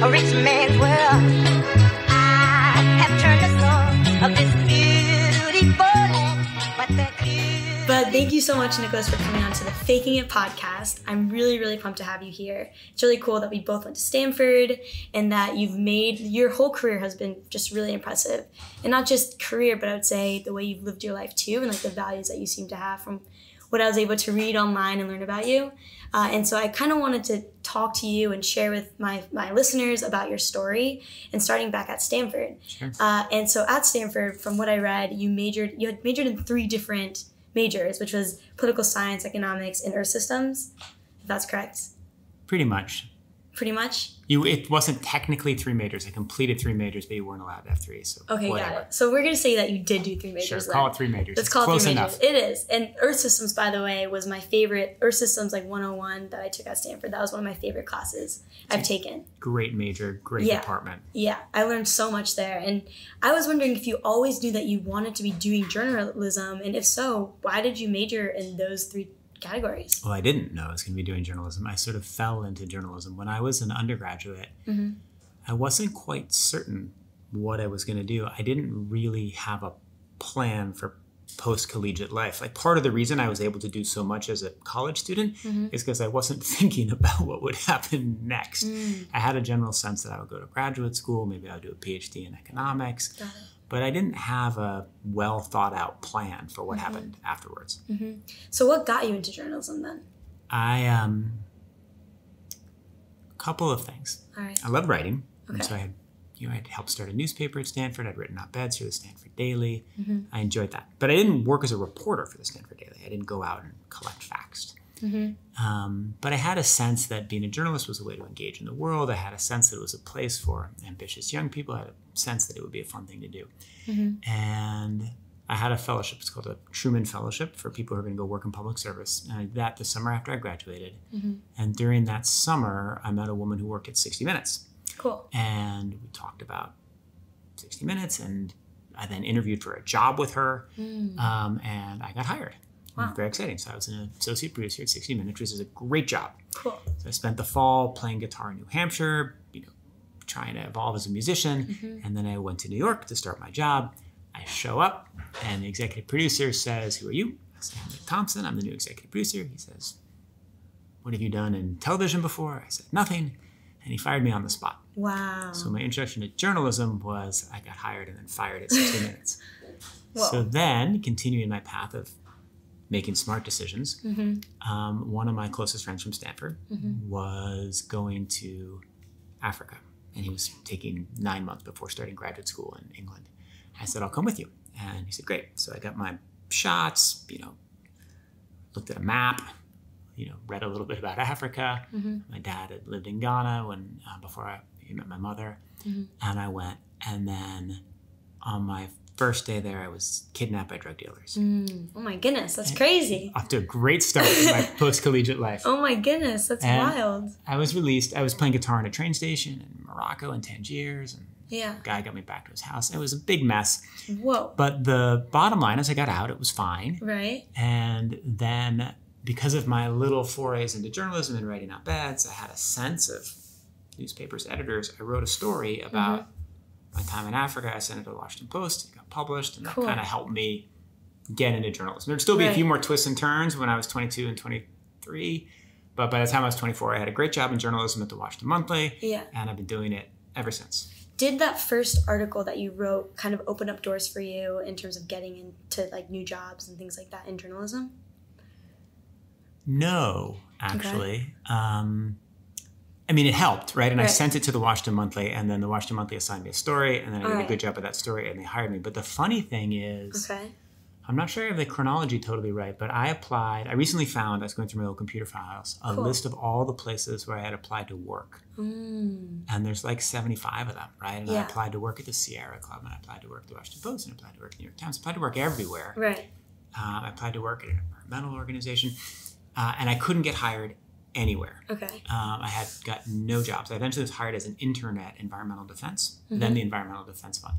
a rich man's world. I have turned the soul of this beautiful land, but the But thank you so much, Nicholas, for coming on to the Faking It podcast. I'm really, really pumped to have you here. It's really cool that we both went to Stanford and that you've made, your whole career has been just really impressive. And not just career, but I would say the way you've lived your life too, and like the values that you seem to have from what I was able to read online and learn about you. And so I kind of wanted to talk to you and share with my listeners about your story and starting back at Stanford. Sure. And so at Stanford, from what I read, you had majored in 3 different majors, which was political science, economics, and earth systems, if that's correct. Pretty much. Pretty much? It wasn't technically 3 majors. I completed 3 majors, but you weren't allowed to have 3. So okay, whatever. got it. So we're going to say that you did do 3 majors. Sure, then. call it 3 majors. Let's call it close 3 enough. majors. It is. And earth systems, by the way, was my favorite. Earth systems, like 101 that I took at Stanford. That was one of my favorite classes I've taken. Great major, great department. Yeah, I learned so much there. And I was wondering if you always knew that you wanted to be doing journalism. And if so, why did you major in those 3 categories? Well, I didn't know I was going to be doing journalism. I sort of fell into journalism. When I was an undergraduate, I wasn't quite certain what I was going to do. I didn't really have a plan for post-collegiate life. Like, part of the reason I was able to do so much as a college student is because I wasn't thinking about what would happen next. I had a general sense that I would go to graduate school, maybe I would do a PhD in economics, but I didn't have a well thought out plan for what happened afterwards. So what got you into journalism then? A couple of things. All right. I love writing. Okay. And so I'd helped start a newspaper at Stanford. I'd written op-eds for the Stanford Daily. I enjoyed that. But I didn't work as a reporter for the Stanford Daily. I didn't go out and collect facts. But I had a sense that being a journalist was a way to engage in the world. I had a sense that it was a place for ambitious young people. I had a sense that it would be a fun thing to do. And I had a fellowship. It's called a Truman Fellowship for people who are going to go work in public service. And I did that the summer after I graduated. And during that summer, I met a woman who worked at 60 Minutes. Cool. And we talked about 60 Minutes, and I then interviewed for a job with her, and I got hired. Wow. It was very exciting. So I was an associate producer at 60 Minutes, which is a great job. Cool. So I spent the fall playing guitar in New Hampshire, trying to evolve as a musician, and then I went to New York to start my job. I show up, and the executive producer says, "Who are you?" I say, "I'm Nick Thompson. I'm the new executive producer." He says, "What have you done in television before?" I said, "Nothing." And he fired me on the spot. Wow. So my introduction to journalism was I got hired and then fired at 60 Minutes. Whoa. So then, continuing my path of making smart decisions, one of my closest friends from Stanford was going to Africa. And he was taking 9 months before starting graduate school in England. I said, "I'll come with you." And he said, "Great." So I got my shots, looked at a map, read a little bit about Africa. My dad had lived in Ghana before he met my mother. And I went. And then on my first day there, I was kidnapped by drug dealers. Oh my goodness, that's crazy. Off to a great start in my post-collegiate life. Oh my goodness, that's wild. I was released. I was playing guitar in a train station in Morocco in Tangiers. And yeah. The guy got me back to his house. It was a big mess. Whoa. But the bottom line is I got out. It was fine. Right. And then, because of my little forays into journalism and writing op-eds, I had a sense of newspapers, editors. I wrote a story about my time in Africa. I sent it to the Washington Post. It got published, and that kind of helped me get into journalism. There'd still be a few more twists and turns when I was 22 and 23, but by the time I was 24, I had a great job in journalism at the Washington Monthly, and I've been doing it ever since. Did that first article that you wrote kind of open up doors for you in terms of getting into like new jobs and things like that in journalism? No, actually. I mean, it helped, right? And I sent it to the Washington Monthly, and then the Washington Monthly assigned me a story, and then I did a good job of that story, and they hired me. But the funny thing is, I'm not sure I have the chronology totally right, but I applied. I recently found, I was going through my old computer files, a list of all the places where I had applied to work. And there's like 75 of them, right? And I applied to work at the Sierra Club, and I applied to work at the Washington Post, and I applied to work at the New York Times. I applied to work everywhere. Right. I applied to work at an environmental organization, and I couldn't get hired anywhere. Okay. I had got no jobs. I eventually was hired as an intern at Environmental Defense, then the Environmental Defense Fund.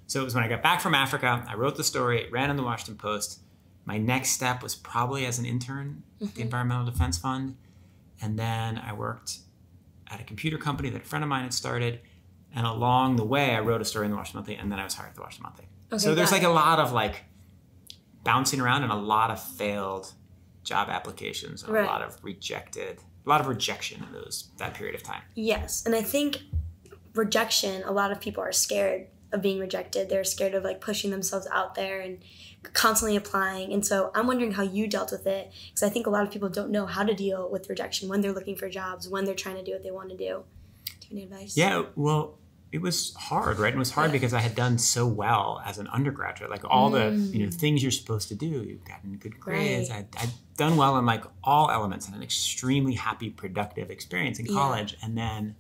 So it was when I got back from Africa, I wrote the story, it ran in the Washington Post. My next step was probably as an intern at the Environmental Defense Fund. And then I worked at a computer company that a friend of mine had started. And along the way, I wrote a story in the Washington Monthly, and then I was hired at the Washington Monthly. Okay, so there's like a lot of like bouncing around and a lot of failed job applications and a lot of rejection in that period of time. Yes. And I think rejection, a lot of people are scared of being rejected. They're scared of like pushing themselves out there and constantly applying. And so I'm wondering how you dealt with it, because I think a lot of people don't know how to deal with rejection when they're looking for jobs, when they're trying to do what they want to do. Do you have any advice? Yeah, well, it was hard, right? It was hard because I had done so well as an undergraduate. Like all the things you're supposed to do. You've gotten good grades. I'd done well in like all elements and an extremely happy, productive experience in college. And then,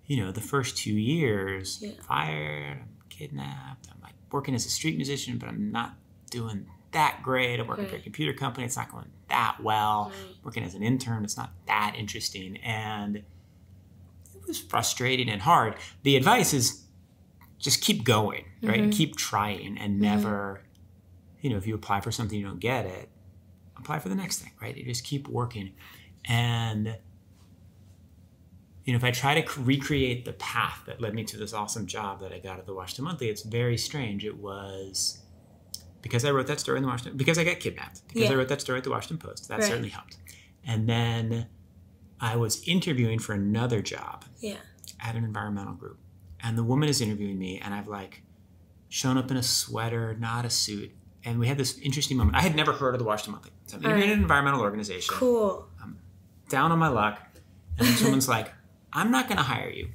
the first 2 years, fired, I'm kidnapped. I'm like working as a street musician, but I'm not doing that great. I'm working for a computer company. It's not going that well. Working as an intern, it's not that interesting. And it was frustrating and hard. The advice is just keep going, right? And keep trying and never, if you apply for something, you don't get it, apply for the next thing, right? You just keep working. And, if I try to recreate the path that led me to this awesome job that I got at the Washington Monthly, it's very strange. It was because I wrote that story in the Washington, because I got kidnapped, because I wrote that story at the Washington Post. That certainly helped. And then I was interviewing for another job at an environmental group. And the woman is interviewing me, and I've like shown up in a sweater, not a suit. And we had this interesting moment. I had never heard of the Washington Monthly. So I'm interviewing an environmental organization. Cool. I'm down on my luck. And then someone's like, I'm not going to hire you,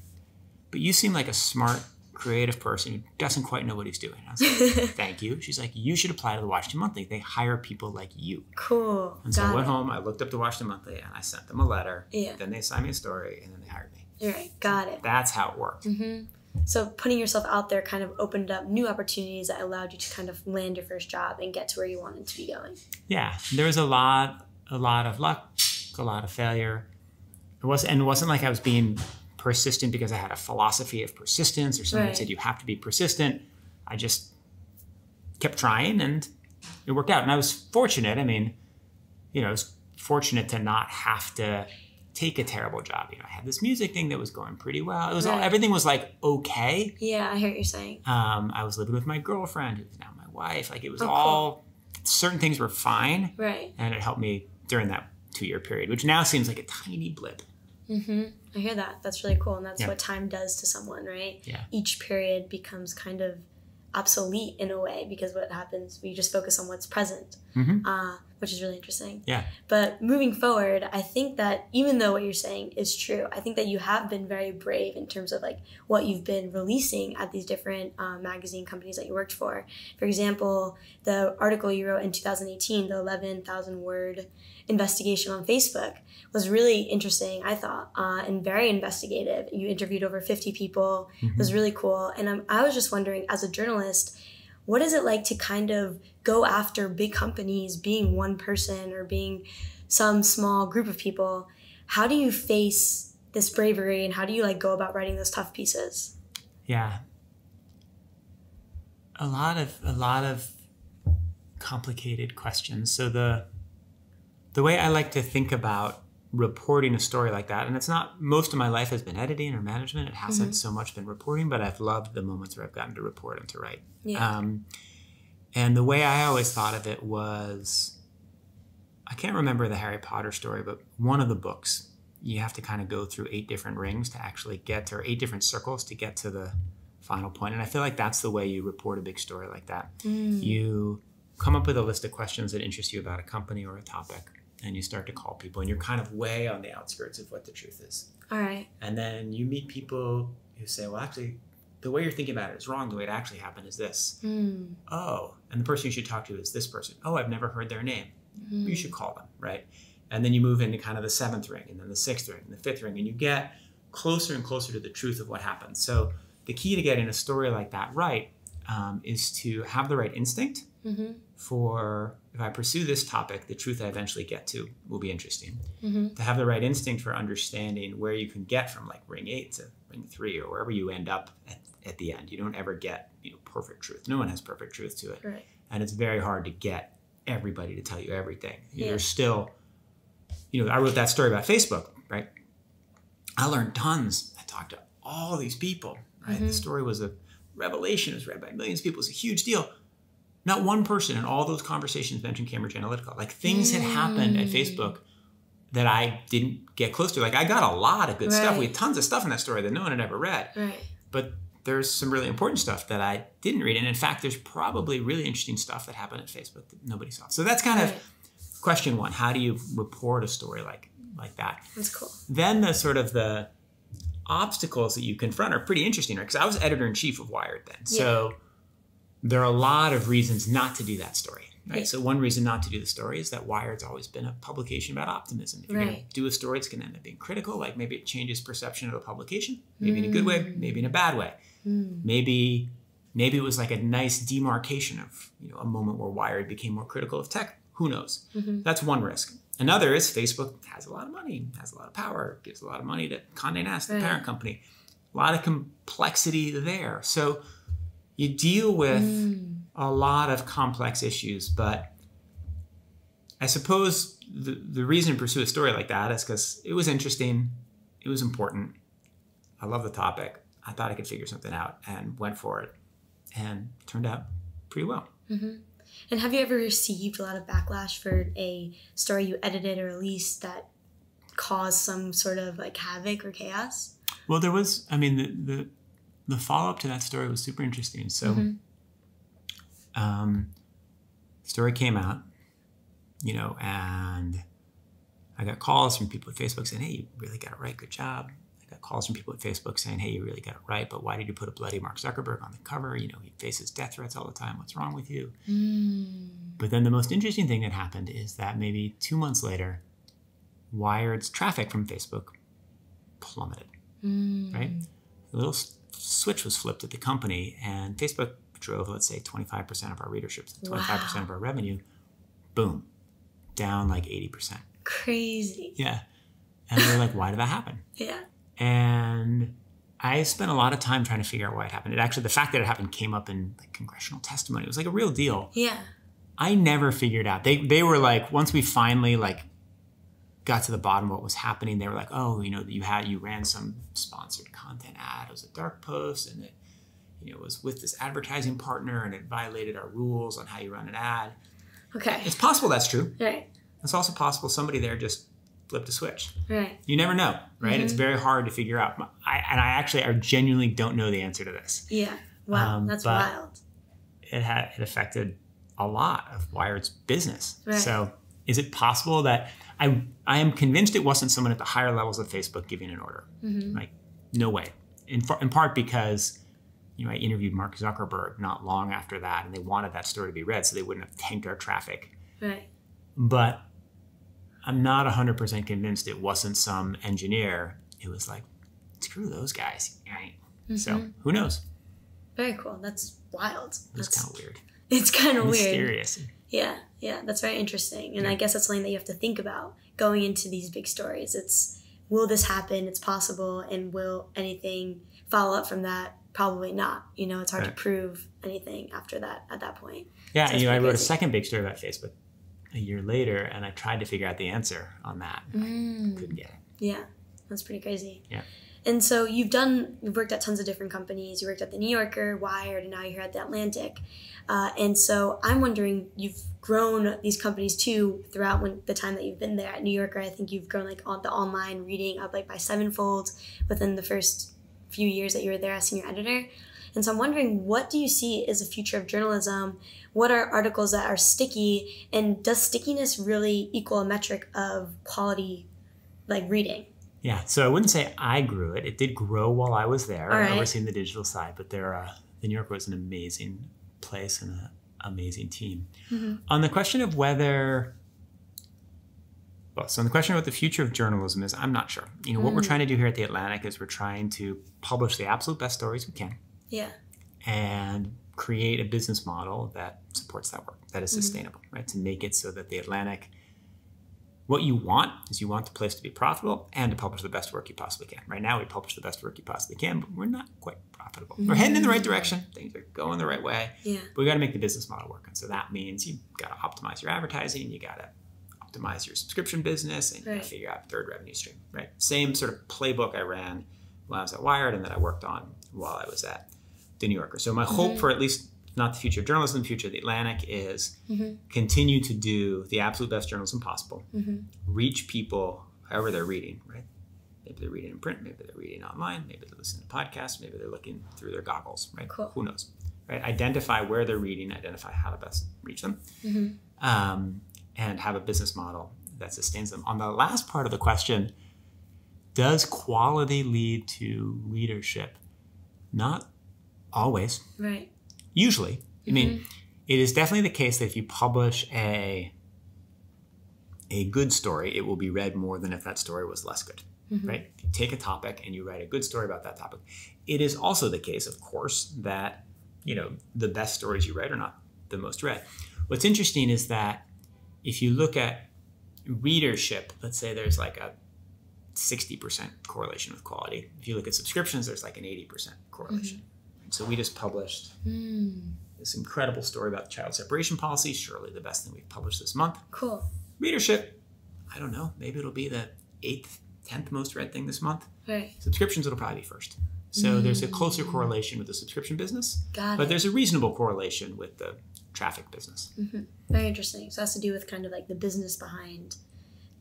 but you seem like a smart, creative person who doesn't quite know what he's doing. I was like, thank you. She's like, you should apply to the Washington Monthly. They hire people like you. Cool. And so I went home, I looked up the Washington Monthly, and I sent them a letter. Yeah. Then they signed me a story, and then they hired me. Right. Got it. That's how it worked. So putting yourself out there kind of opened up new opportunities that allowed you to kind of land your first job and get to where you wanted to be going. Yeah. There was a lot of luck, a lot of failure. It wasn't like I was being persistent because I had a philosophy of persistence or something that said you have to be persistent. I just kept trying and it worked out. And I was fortunate. I mean, I was fortunate to not have to take a terrible job. I had this music thing that was going pretty well. It was everything was like okay. Yeah, I hear what you're saying. I was living with my girlfriend, who's now my wife. Like it was all certain things were fine. Right. And it helped me during that 2-year period, which now seems like a tiny blip. I hear that. That's really cool. And that's what time does to someone, right? Yeah. Each period becomes kind of obsolete in a way because what happens, we just focus on what's present, which is really interesting. Yeah. But moving forward, I think that even though what you're saying is true, I think that you have been very brave in terms of like what you've been releasing at these different magazine companies that you worked for. For example, the article you wrote in 2018, the 11,000 word investigation on Facebook, was really interesting, I thought, and very investigative. You interviewed over 50 people. It was really cool. And I was just wondering, as a journalist, what is it like to kind of go after big companies, being one person or being some small group of people? How do you face this bravery and how do you like go about writing those tough pieces? Yeah. A lot of complicated questions. So the way I like to think about reporting a story like that, and it's not, most of my life has been editing or management. It hasn't so much been reporting, but I've loved the moments where I've gotten to report and to write. Yeah. And the way I always thought of it was, I can't remember the Harry Potter story, but one of the books, you have to kind of go through 8 different rings to actually get to, or 8 different circles to get to the final point. And I feel like that's the way you report a big story like that. You come up with a list of questions that interest you about a company or a topic, and you start to call people, and you're kind of way on the outskirts of what the truth is. All right. And then you meet people who say, well, actually, the way you're thinking about it is wrong. The way it actually happened is this. Oh, and the person you should talk to is this person. Oh, I've never heard their name. You should call them, right? And then you move into kind of the 7th ring, and then the 6th ring, and the 5th ring, and you get closer and closer to the truth of what happened. So the key to getting a story like that right is to have the right instinct for, if I pursue this topic, the truth I eventually get to will be interesting. To have the right instinct for understanding where you can get from like ring 8 to ring 3 or wherever you end up at the end. You don't ever get perfect truth. No one has perfect truth to it. Right. And it's very hard to get everybody to tell you everything. There's still, I wrote that story about Facebook, right? I learned tons. I talked to all these people, right? The story was a revelation. It was read by millions of people. It was a huge deal. Not one person in all those conversations mentioned Cambridge Analytica. Like things had happened at Facebook that I didn't get close to. Like I got a lot of good stuff. We had tons of stuff in that story that no one had ever read. Right. But there's some really important stuff that I didn't read. And in fact, there's probably really interesting stuff that happened at Facebook that nobody saw. So that's kind of question one. How do you report a story like that? That's cool. Then the sort of the obstacles that you confront are pretty interesting, right? Because I was editor-in-chief of Wired then. So there are a lot of reasons not to do that story, right? So one reason not to do the story is that Wired's always been a publication about optimism. If you're going to do a story, it's going to end up being critical. Like maybe it changes perception of the publication, maybe in a good way, maybe in a bad way. Maybe it was like a nice demarcation of a moment where Wired became more critical of tech. Who knows? That's one risk. Another is Facebook has a lot of money, has a lot of power, gives a lot of money to Condé Nast, the parent company. A lot of complexity there. So you deal with a lot of complex issues, but I suppose the reason to pursue a story like that is because it was interesting, it was important. I love the topic. I thought I could figure something out and went for it, and it turned out pretty well. And have you ever received a lot of backlash for a story you edited or released that caused some sort of like havoc or chaos? Well, there was, I mean, the follow-up to that story was super interesting. So the story came out, and I got calls from people at Facebook saying, hey, you really got it right. Good job. I got calls from people at Facebook saying, hey, you really got it right, but why did you put a bloody Mark Zuckerberg on the cover? He faces death threats all the time. What's wrong with you? But then the most interesting thing that happened is that maybe 2 months later, Wired's traffic from Facebook plummeted, right? A little switch was flipped at the company, and Facebook drove, let's say, 25% of our readership, 25% of our revenue, boom, down like 80%. Crazy. Yeah. And we were like, why did that happen? Yeah. And I spent a lot of time trying to figure out why it happened. The fact that it happened came up in like congressional testimony. It was like a real deal. Yeah. I never figured out. They were like, once we finally like got to the bottom of what was happening, they were like, oh, you ran some sponsored content ad. It was a dark post, and it was with this advertising partner, and it violated our rules on how you run an ad. Okay. It's possible that's true. Right. It's also possible somebody there just flipped a switch. Right. You never know, right? It's very hard to figure out. I genuinely don't know the answer to this. Yeah. Wow. That's wild. It affected a lot of Wired's business. Right. So is it possible that I am convinced it wasn't someone at the higher levels of Facebook giving an order? Like, no way. In part because I interviewed Mark Zuckerberg not long after that, and they wanted that story to be read so they wouldn't have tanked our traffic. Right. But I'm not 100% convinced it wasn't some engineer. It was like, screw those guys. Right? So who knows? Very cool. That's wild. It's kind of weird. It's kind of weird. Mysterious. Yeah. That's very interesting. And I guess that's something that you have to think about going into these big stories. It's, will this happen? It's possible. And will anything follow up from that? Probably not. It's hard to prove anything after that at that point. Yeah. So and I wrote crazy. a second big story about Facebook a year later, and I tried to figure out the answer on that. I couldn't get it. Yeah. That's pretty crazy. Yeah. And so you've worked at tons of different companies. You worked at the New Yorker, Wired, and now you're here at the Atlantic. And so I'm wondering, you've grown these companies too throughout the time that you've been there. At New Yorker, I think you've grown like the online reading up like by 7-fold within the first few years that you were there as senior editor. And so I'm wondering, what do you see as the future of journalism? What are articles that are sticky? And does stickiness really equal a metric of quality, like reading? Yeah, so I wouldn't say I grew it. It did grow while I was there, right. overseeing the digital side. But the New Yorker was an amazing place and an amazing team. On the question of whether... So on the question of what the future of journalism is, I'm not sure. What we're trying to do here at The Atlantic is we're trying to publish the absolute best stories we can. Yeah. And create a business model that supports that work, that is sustainable, right? To make it so that The Atlantic, what you want is you want the place to be profitable and to publish the best work you possibly can. Right now we publish the best work you possibly can, but we're not quite profitable. We're heading in the right direction. Things are going the right way. Yeah. But we got to make the business model work. And so that means you got to optimize your advertising. You got to optimize your subscription business and Right. figure out third revenue stream, right? Same sort of playbook I ran when I was at Wired and that I worked on while I was at The New Yorker. So my hope for at least not the future of journalism, the future of The Atlantic is continue to do the absolute best journalism possible, reach people however they're reading, right? Maybe they're reading in print, maybe they're reading online, maybe they're listening to podcasts, maybe they're looking through their goggles, right? Cool. Who knows, right? Identify where they're reading, identify how to best reach them, and have a business model that sustains them. On the last part of the question, does quality lead to readership? Not always. Right. Usually. I mean, it is definitely the case that if you publish a good story, it will be read more than if that story was less good, right? If you take a topic and you write a good story about that topic. It is also the case, of course, that, the best stories you write are not the most read. What's interesting is that if you look at readership, let's say there's like a 60% correlation with quality. If you look at subscriptions, there's like an 80% correlation. So we just published this incredible story about child separation policy, surely the best thing we've published this month. Cool. Readership, I don't know, maybe it'll be the 8th, 10th most read thing this month. Right. Subscriptions, it'll probably be first. So there's a closer correlation with the subscription business, Got but it. there's a reasonable correlation with the traffic business. Very interesting. So it has to do with kind of like the business behind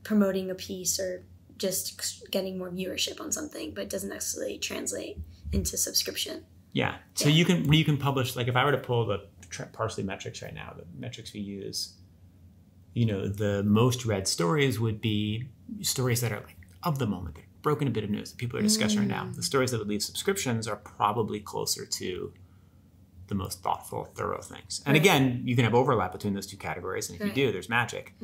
promoting a piece or just getting more viewership on something, but it doesn't necessarily translate into subscription. Yeah. So you can publish, like if I were to pull the Parsley metrics right now, the metrics we use, the most read stories would be stories that are like of the moment. They're broken a bit of news that people are discussing right now. The stories that would leave subscriptions are probably closer to the most thoughtful, thorough things. And again, you can have overlap between those two categories. And if you do, there's magic.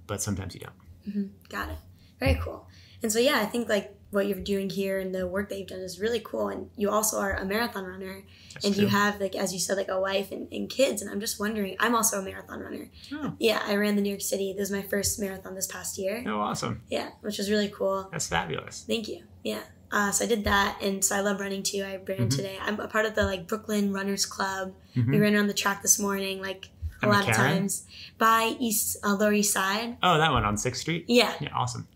But sometimes you don't. Got it. Very cool. And so, I think like what you're doing here and the work that you've done is really cool. And you also are a marathon runner. That's and true. you have, like, as you said, like a wife and kids. And I'm just wondering, I'm also a marathon runner. Oh. Yeah, I ran the New York City. This was my first marathon this past year. Oh, awesome. Yeah, which was really cool. That's fabulous. Thank you. Yeah. So I did that. And so I love running too. I ran today. I'm a part of the like Brooklyn Runners Club. We ran around the track this morning, like a At lot McCarran? of times. By Lower East Side. Oh, that one on 6th Street? Yeah. Yeah, awesome.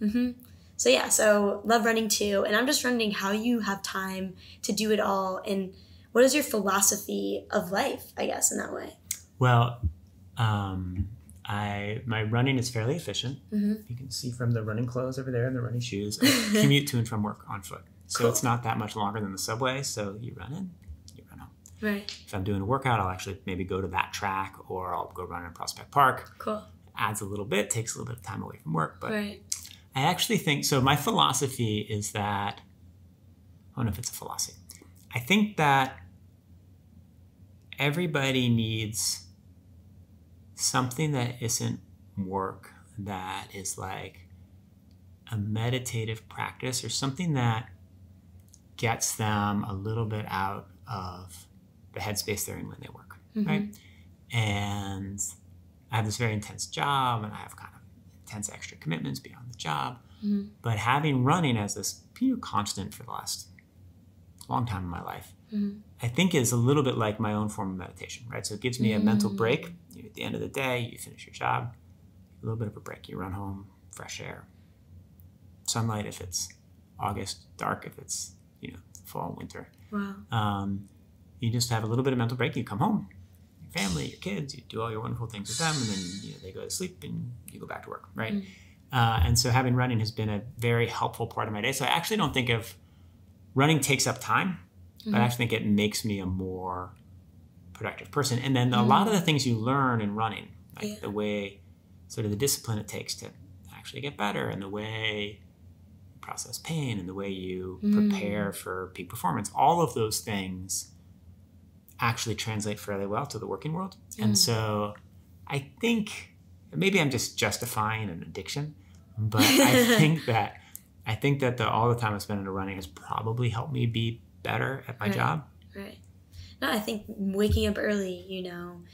So love running too. And I'm just wondering how you have time to do it all. And what is your philosophy of life, I guess, in that way? Well, my running is fairly efficient. You can see from the running clothes over there and the running shoes. I commute to and from work on foot. So it's not that much longer than the subway. So you run in, you run home. Right. If I'm doing a workout, I'll actually maybe go to that track or I'll go run in Prospect Park. Cool. Adds a little bit, takes a little bit of time away from work. But Right. I actually think, so my philosophy is that, I don't know if it's a philosophy. I think that everybody needs something that isn't work, that is like a meditative practice or something that gets them a little bit out of the headspace they're in when they work, right? And I have this very intense job and I have kind of intense extra commitments beyond the job. But having running as this constant for the last long time in my life, I think is a little bit like my own form of meditation, right? So it gives me a mental break. At the end of the day, you finish your job, a little bit of a break. You run home, fresh air, sunlight if it's August, dark if it's fall, winter. Wow. You just have a little bit of mental break. You come home, your family, your kids, you do all your wonderful things with them, and then they go to sleep and you go back to work, right? And so having running has been a very helpful part of my day. So I actually don't think of running takes up time, but I actually think it makes me a more productive person. And then a lot of the things you learn in running, like the way, sort of the discipline it takes to actually get better and the way you process pain and the way you prepare for peak performance, all of those things actually translate fairly well to the working world. And so I think, maybe I'm just justifying an addiction, but I think that all the time I spent in running has probably helped me be better at my job. Right. No, I think waking up early,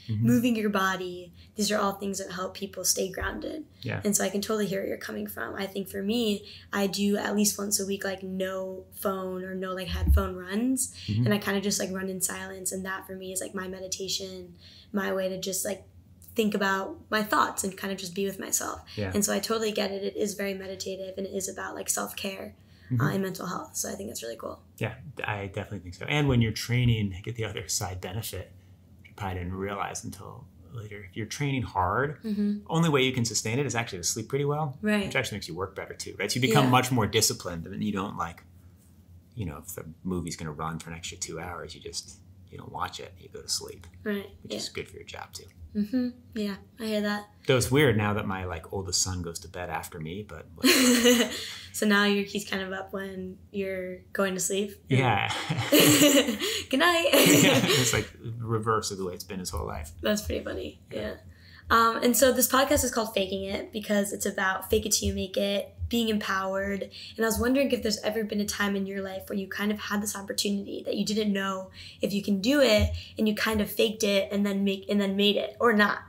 moving your body, these are all things that help people stay grounded. Yeah. And so I can totally hear where you're coming from. I think for me, I do at least once a week, like no phone or no like headphone runs. And I kind of just like run in silence. And that for me is like my meditation, my way to just like think about my thoughts and kind of just be with myself. Yeah. And so I totally get it. It is very meditative, and it is about like self-care and mental health. So I think that's really cool. Yeah, I definitely think so. And when you're training, you get the other side benefit you probably didn't realize until later. If you're training hard, only way you can sustain it is actually to sleep pretty well, Right. which actually makes you work better too, right? So you become much more disciplined, and you don't like, if the movie's going to run for an extra 2 hours, you don't watch it, you go to sleep, Right. which is good for your job too. Yeah, I hear that. Though it's weird now that my oldest son goes to bed after me, but So now he's kind of up when you're going to sleep. yeah. Good night. It's like reverse of the way it's been his whole life. That's pretty funny. Yeah. And so this podcast is called Faking It because it's about fake it till you make it, being empowered. And I was wondering if there's ever been a time in your life where you kind of had this opportunity that you didn't know if you can do it, and you kind of faked it and then made it, or not.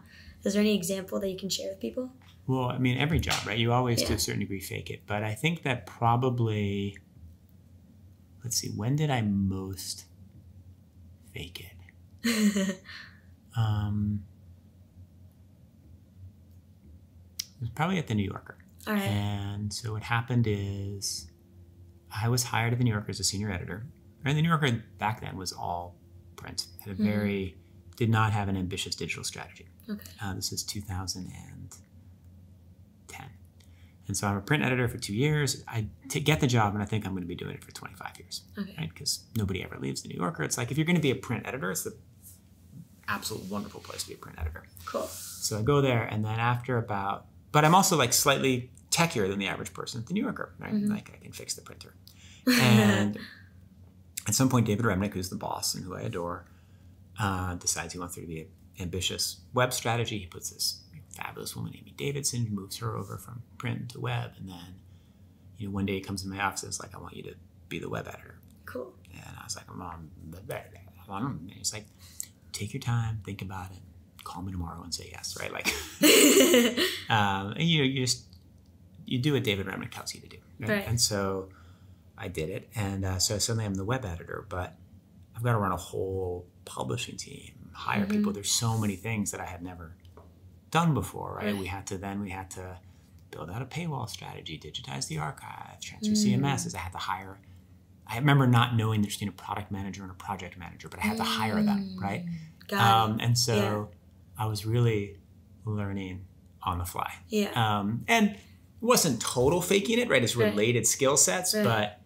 Is there any example that you can share with people? Well, I mean, every job, right? You always, to a certain degree, fake it. But I think that probably, let's see, when did I most fake it? It was probably at the New Yorker. All right. And so what happened is I was hired at the New Yorker as a senior editor. And the New Yorker back then was all print. Had a did not have an ambitious digital strategy. Okay. This is 2010. And so I'm a print editor for 2 years. I get the job, and I think I'm going to be doing it for 25 years. Okay. Right? Because nobody ever leaves the New Yorker. It's like, if you're going to be a print editor, it's the absolute wonderful place to be a print editor. Cool. So I go there, and then but I'm also like slightly techier than the average person at the New Yorker, right? Like, I can fix the printer. And at some point, David Remnick, who's the boss and who I adore, decides he wants there to be an ambitious web strategy. He puts this fabulous woman, Amy Davidson, who moves her over from print to web. And then, one day he comes in my office and is like, I want you to be the web editor. Cool. And I was like, and he's like, take your time, think about it, call me tomorrow and say yes, right? Like, and you do what David Remnick tells you to do. Right? And so I did it. And so suddenly I'm the web editor, but I've got to run a whole publishing team, hire people. There's so many things that I had never done before, right? We had to build out a paywall strategy, digitize the archive, transfer CMSs. I remember not knowing there's a product manager and a project manager, but I had to hire them, right? And so I was really learning on the fly. Yeah. And it wasn't total faking it, right? It's related skill sets, but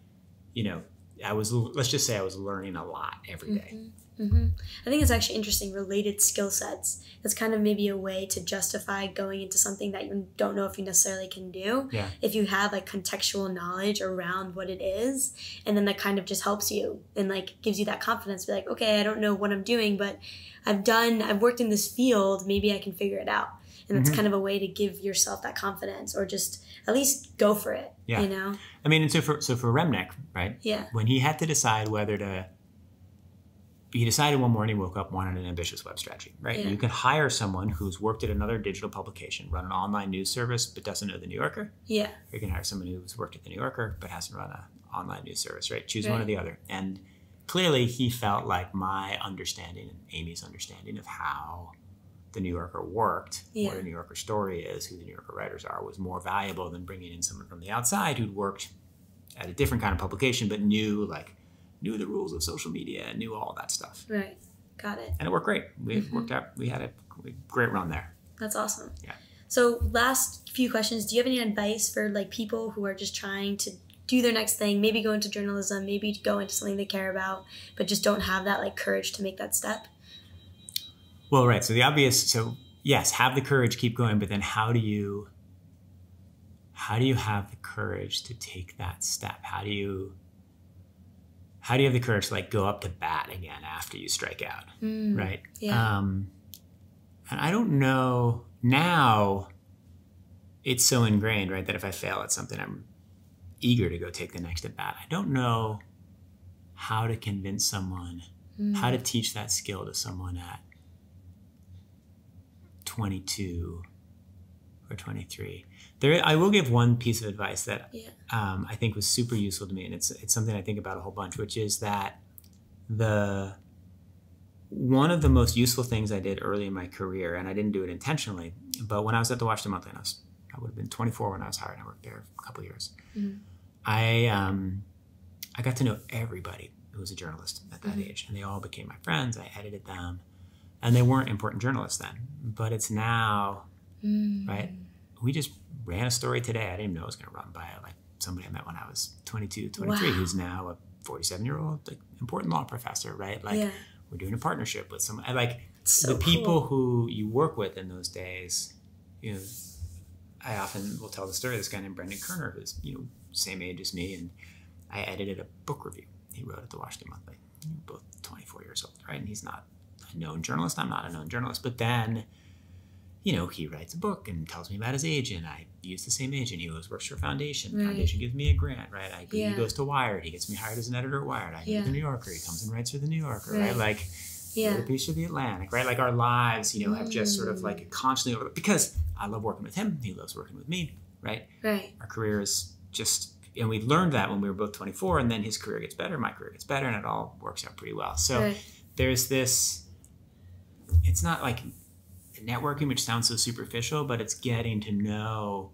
let's just say I was learning a lot every day. I think it's actually interesting, related skill sets. It's kind of maybe a way to justify going into something that you don't know if you necessarily can do. Yeah. If you have like contextual knowledge around what it is, and then that kind of just helps you and like gives you that confidence to be like, okay, I don't know what I'm doing, but I've worked in this field, maybe I can figure it out. And that's kind of a way to give yourself that confidence, or just at least go for it. Yeah. I mean, and so for Remnick, right? Yeah. When he had to decide he decided one morning, woke up, wanted an ambitious web strategy, right? Yeah. You can hire someone who's worked at another digital publication, run an online news service, but doesn't know the New Yorker. Yeah. Or you can hire someone who's worked at the New Yorker, but hasn't run an online news service, right? Choose one or the other. And clearly he felt like my understanding and Amy's understanding of how the New Yorker worked, what a New Yorker story is, who the New Yorker writers are, was more valuable than bringing in someone from the outside who'd worked at a different kind of publication, but knew the rules of social media and knew all that stuff. Right. Got it. And it worked great. It worked out. We had a great run there. That's awesome. Yeah. So last few questions. Do you have any advice for like people who are just trying to do their next thing, maybe go into journalism, maybe go into something they care about, but just don't have that like courage to make that step? Well, right. So yes, have the courage, keep going, but then how do you have the courage to take that step? How do you have the courage to like go up to bat again after you strike out? Right. Yeah. And I don't know, now it's so ingrained, right, that if I fail at something, I'm eager to go take the next at bat. I don't know how to convince someone, how to teach that skill to someone at 22 or 23. I will give one piece of advice that I think was super useful to me, and it's something I think about a whole bunch, which is that the one of the most useful things I did early in my career, and I didn't do it intentionally, but when I was at the Washington Monthly, and I would have been 24 when I was hired. I worked there a couple of years. Mm-hmm. I got to know everybody who was a journalist at that age, and they all became my friends. I edited them, and they weren't important journalists then, but it's now, right? We just ran a story today. I didn't even know it was going to run by like somebody I met when I was 22, 23, who's now a 47-year-old like, important law professor, right? Like we're doing a partnership with some, like the people who you work with in those days, you know, I often will tell the story of this guy named Brendan Kerner, who's, you know, same age as me, and I edited a book review he wrote at the Washington Monthly. Both 24 years old, right? And he's not a known journalist. I'm not a known journalist. But then, you know, he writes a book and tells me about his agent. I use the same agent. He always works for a foundation. Right. Foundation gives me a grant, right? He goes to Wired. He gets me hired as an editor at Wired. I go to the New Yorker. He comes and writes for the New Yorker, right? Like, a piece of the Atlantic, right? Like our lives, you know, have just sort of like constantly, because I love working with him. He loves working with me, right? Right. Our career is just, and we learned that when we were both 24, and then his career gets better, my career gets better, and it all works out pretty well. So there's this, it's not like networking, which sounds so superficial, but it's getting to know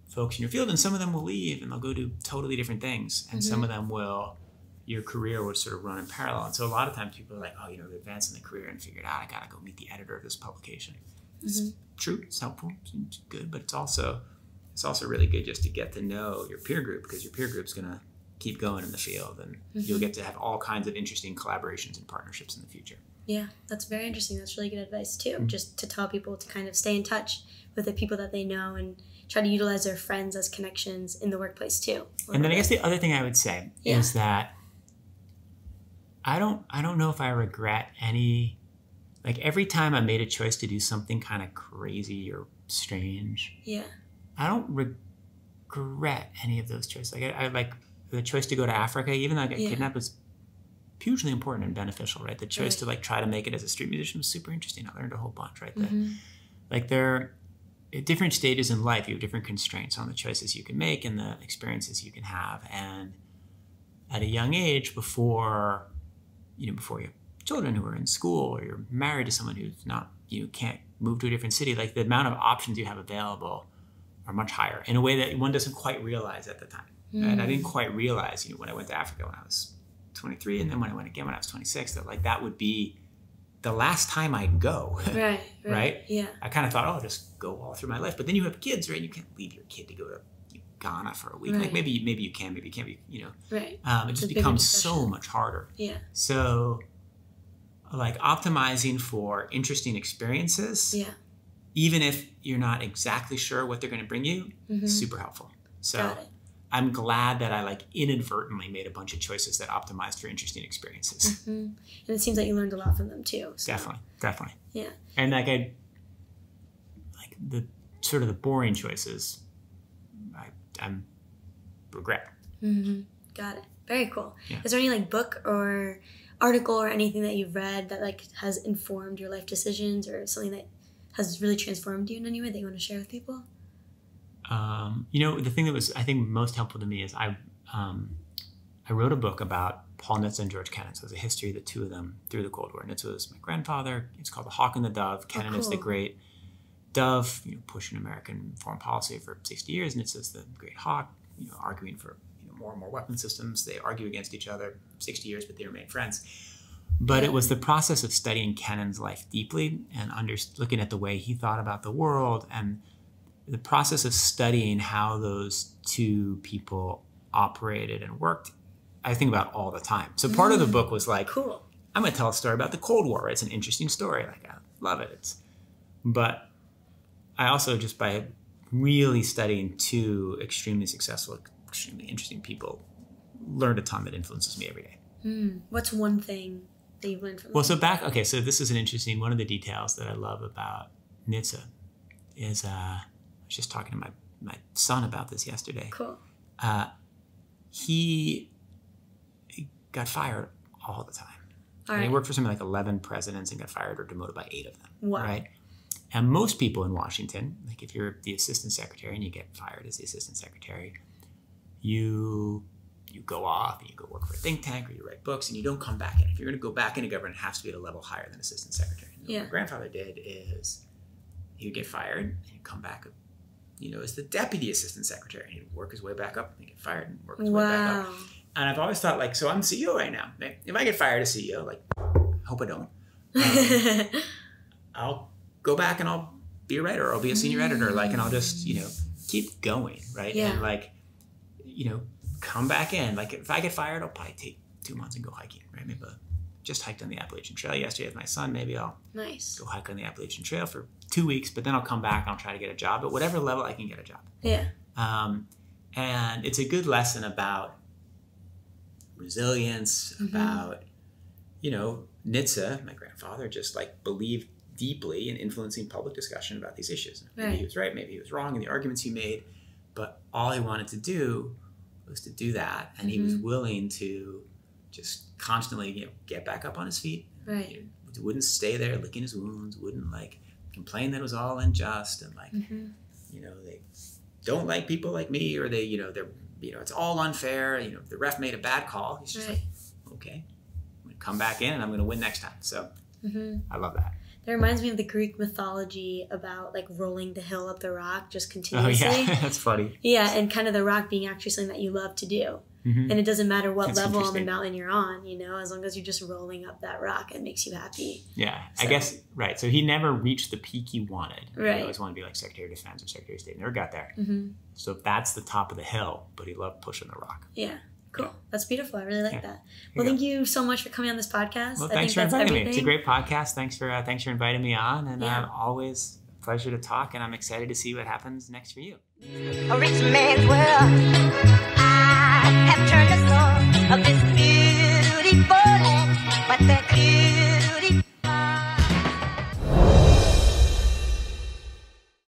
folks in your field, and some of them will leave and they'll go do totally different things, and some of them will, your career will sort of run in parallel. And so a lot of times people are like, oh, you know, they're advancing the career and figured out, I gotta go meet the editor of this publication. It's true, it's helpful, it's good, but it's also really good just to get to know your peer group, because your peer group's gonna keep going in the field, and you'll get to have all kinds of interesting collaborations and partnerships in the future. Yeah, that's very interesting. That's really good advice too. Just to tell people to kind of stay in touch with the people that they know and try to utilize their friends as connections in the workplace too. And then I guess the other thing I would say is that I don't know if I regret any, like every time I made a choice to do something kind of crazy or strange. Yeah. I don't regret any of those choices. Like I like the choice to go to Africa, even though I got kidnapped, was hugely important and beneficial, right? The choice to like try to make it as a street musician was super interesting. I learned a whole bunch, right? Like there, at different stages in life, you have different constraints on the choices you can make and the experiences you can have. And at a young age, before you have children who are in school, or you're married to someone who's not, you can't move to a different city, like the amount of options you have available are much higher in a way that one doesn't quite realize at the time. Right? I didn't quite realize, when I went to Africa when I was 23, and then when I went again when I was 26, that like that would be the last time I'd go. Right? Yeah. I kind of thought, oh, I'll just go all through my life. But then you have kids, right? You can't leave your kid to go to Ghana for a week. Like maybe you can, maybe you can't be, Right. It just becomes so much harder. Yeah. So like optimizing for interesting experiences. Yeah. Even if you're not exactly sure what they're going to bring you, super helpful. So I'm glad that I like inadvertently made a bunch of choices that optimized for interesting experiences. And it seems like you learned a lot from them too. So. Definitely. Yeah. And like the sort of the boring choices, I'm regret. Got it. Very cool. Yeah. Is there any like book or article or anything that you've read that like has informed your life decisions, or something that has really transformed you in any way that you want to share with people? The thing that was, I think, most helpful to me is I wrote a book about Paul Nitze and George Kennan. So it was a history of the two of them through the Cold War. Nitze was my grandfather. It's called The Hawk and the Dove. Kennan is the great dove, pushing American foreign policy for 60 years. Nitze is the great hawk, arguing for more and more weapon systems. They argue against each other 60 years, but they remain friends. But it was the process of studying Kennan's life deeply and looking at the way he thought about the world, and the process of studying how those two people operated and worked, I think about all the time. So part of the book was like, cool, I'm going to tell a story about the Cold War. It's an interesting story. Like, I love it. But I also, just by really studying two extremely successful, extremely interesting people, learned a ton that influences me every day. What's one thing that you've learned from them? So this is an interesting, one of the details that I love about Nitze is, I was just talking to my son about this yesterday. Cool. He got fired all the time. And he worked for something like 11 presidents and got fired or demoted by 8 of them. Wow. Right? And most people in Washington, like if you're the assistant secretary and you get fired as the assistant secretary, you you go off and you go work for a think tank or you write books and you don't come back in. If you're going to go back into government, it has to be at a level higher than assistant secretary. And what my grandfather did is he would get fired and he'd come back, as the deputy assistant secretary. He'd work his way back up and he'd get fired and work his way back up. And I've always thought, like, so I'm CEO right now. If I get fired as CEO, like, hope I don't, I'll go back and I'll be a writer or I'll be a senior editor, like, and I'll just, keep going, right? Yeah. And like, come back in. Like if I get fired, I'll probably take 2 months and go hiking, right? Maybe just hiked on the Appalachian Trail yesterday with my son. Maybe I'll go hike on the Appalachian Trail for 2 weeks, but then I'll come back and I'll try to get a job at whatever level I can get a job. Yeah. And it's a good lesson about resilience, about, Nietzsche, my grandfather, just like believed deeply in influencing public discussion about these issues. Maybe he was right, maybe he was wrong in the arguments he made, but all he wanted to do was to do that. And he was willing to just constantly, get back up on his feet. Right. He wouldn't stay there licking his wounds, wouldn't like complain that it was all unjust and like, they don't like people like me or they, they're, it's all unfair. The ref made a bad call. He's just like, okay, I'm going to come back in and I'm going to win next time. So I love that. That reminds me of the Greek mythology about like rolling the hill up the rock just continuously. Oh yeah, that's funny. Yeah, and kind of the rock being actually something that you love to do. And it doesn't matter what level on the mountain you're on, as long as you're just rolling up that rock, it makes you happy. Yeah, so. I guess, right. So he never reached the peak he wanted. Right. He always wanted to be like Secretary of Defense or Secretary of State. Never got there. So that's the top of the hill, but he loved pushing the rock. Yeah. Cool. That's beautiful. I really like that. Well, thank you so much for coming on this podcast. Well, thanks for inviting me. It's a great podcast. Thanks for inviting me on. And always a pleasure to talk. And I'm excited to see what happens next for you. A rich man's world. I have turned the soul of this beautiful land, but the